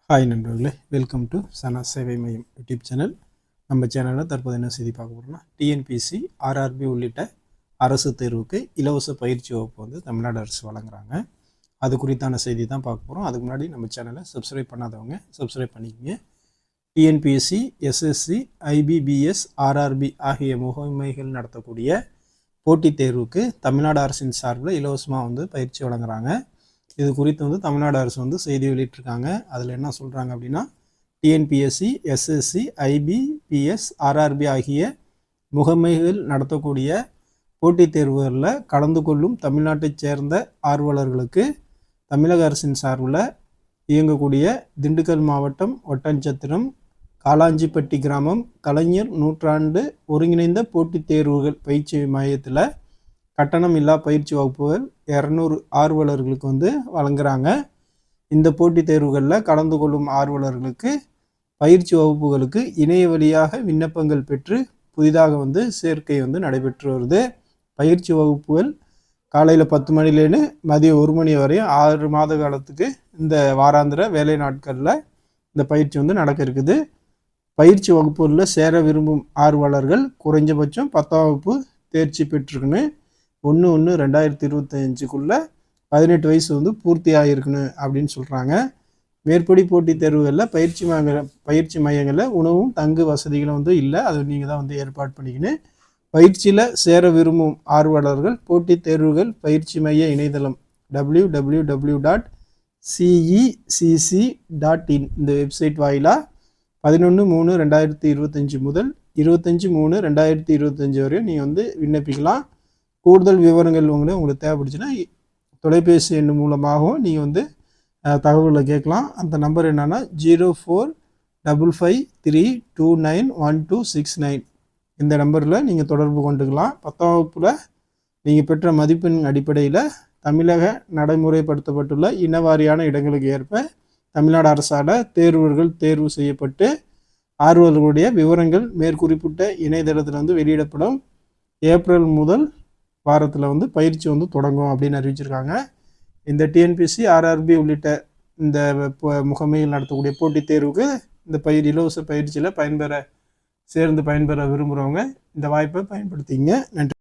Hi நண்பர்களே, welcome to சனா சேவை மையம் யூடியூப் சேனல். நம்ம சேனலில் தற்போது என்ன செய்தி பார்க்க போகிறோம்னா, டிஎன்பிஎஸ்சி, ஆர்ஆர்பி உள்ளிட்ட அரசு தேர்வுக்கு இலவச பயிற்சி வகுப்பு வந்து தமிழ்நாடு அரசு வழங்குறாங்க. அது குறித்தான செய்தி தான் பார்க்க போகிறோம். அதுக்கு முன்னாடி நம்ம சேனலை சப்ஸ்கிரைப் பண்ணாதவங்க சப்ஸ்கிரைப் பண்ணிக்கோங்க. டிஎன்பிஎஸ்சி, எஸ்எஸ்சி, ஐபிபிஎஸ், ஆர்ஆர்பி ஆகிய முகமைகள் நடத்தக்கூடிய போட்டித் தேர்வுக்கு தமிழ்நாடு அரசின் சார்பில் இலவசமாக வந்து பயிற்சி வழங்குறாங்க. இது குறித்து வந்து தமிழ்நாடு அரசு வந்து செய்தி வெளியிட்டிருக்காங்க. அதில் என்ன சொல்கிறாங்க அப்படின்னா, டிஎன்பிஎஸ்சி, எஸ்எஸ்சி, ஐபிபிஎஸ், ஆர்ஆர்பி ஆகிய முகமைகள் நடத்தக்கூடிய போட்டித் தேர்வுகளில் கலந்து கொள்ளும் தமிழ்நாட்டைச் சேர்ந்த ஆர்வலர்களுக்கு தமிழக அரசின் சார்பில் இயங்கக்கூடிய திண்டுக்கல் மாவட்டம் ஒட்டன்சத்திரம் காலாஞ்சிப்பட்டி கிராமம் கலைஞர் நூற்றாண்டு ஒருங்கிணைந்த போட்டித் தேர்வுகள் பயிற்சி மையத்தில் கட்டணம் இல்லா பயிற்சி வகுப்புகள் 200 ஆர்வலர்களுக்கு வந்து வழங்குறாங்க. இந்த போட்டித் தேர்வுகளில் கலந்து கொள்ளும் ஆர்வலர்களுக்கு பயிற்சி வகுப்புகளுக்கு இணைய வழியாக விண்ணப்பங்கள் பெற்று புதிதாக வந்து சேர்க்கை வந்து நடைபெற்று வருது. பயிற்சி வகுப்புகள் காலையில் 10 மணிலேருந்து மதியம் 1 மணி வரையும் 6 மாத காலத்துக்கு இந்த வாராந்திர வேலை நாட்களில் இந்த பயிற்சி வந்து நடக்க இருக்குது. பயிற்சி வகுப்புகளில் சேர விரும்பும் ஆர்வலர்கள் குறைஞ்சபட்சம் 10ஆம் வகுப்பு தேர்ச்சி பெற்றிருக்குன்னு 1/1/2025 18 வயசு வந்து பூர்த்தி ஆகிருக்கணும் அப்படின்னு சொல்கிறாங்க. மேற்படி போட்டித் தேர்வுகளில் பயிற்சி மையங்களில் உணவும் தங்கு வசதிகளும் வந்து இல்லை. அது நீங்கள் தான் வந்து ஏற்பாடு பண்ணிக்கணும். பயிற்சியில் சேர விரும்பும் ஆர்வலர்கள் போட்டித் தேர்வுகள் பயிற்சி மைய இணையதளம் www.cecc.in இந்த வெப்சைட் வாயிலாக 11/3/2025 முதல் 25/3/2025 வரையும் நீங்கள் வந்து விண்ணப்பிக்கலாம். கூடுதல் விவரங்கள் உங்களுக்கு தேவைப்படுச்சுன்னா தொலைபேசி எண் மூலமாகவும் நீங்கள் வந்து தகவலை கேட்கலாம். அந்த நம்பர் என்னென்னா 0455329169. இந்த நம்பரில் நீங்கள் தொடர்பு கொண்டுக்கலாம். 10ஆம் வகுப்பில் நீங்கள் பெற்ற மதிப்பெண் அடிப்படையில் தமிழக நடைமுறைப்படுத்தப்பட்டுள்ள இனவாரியான இடங்களுக்கு ஏற்ப தமிழ்நாடு அரசால் தேர்வர்கள் தேர்வு செய்யப்பட்டு ஆர்வலர்களுடைய விவரங்கள் மேற்குறிப்பிட்ட இணையதளத்தில் வந்து வெளியிடப்படும். ஏப்ரல் முதல் வாரத்தில் வந்து பயிற்சி வந்து தொடங்கும் அப்படின்னு அறிவிச்சிருக்காங்க. இந்த டிஎன்பிஎஸ்சி, ஆர்ஆர்பி உள்ளிட்ட இந்த முகமையில் நடத்தக்கூடிய போட்டித் தேர்வுக்கு இந்த இலவச பயிற்சியில் சேர்ந்து பயன்பெற விரும்புகிறவங்க இந்த வாய்ப்பை பயன்படுத்திங்க. நன்றி.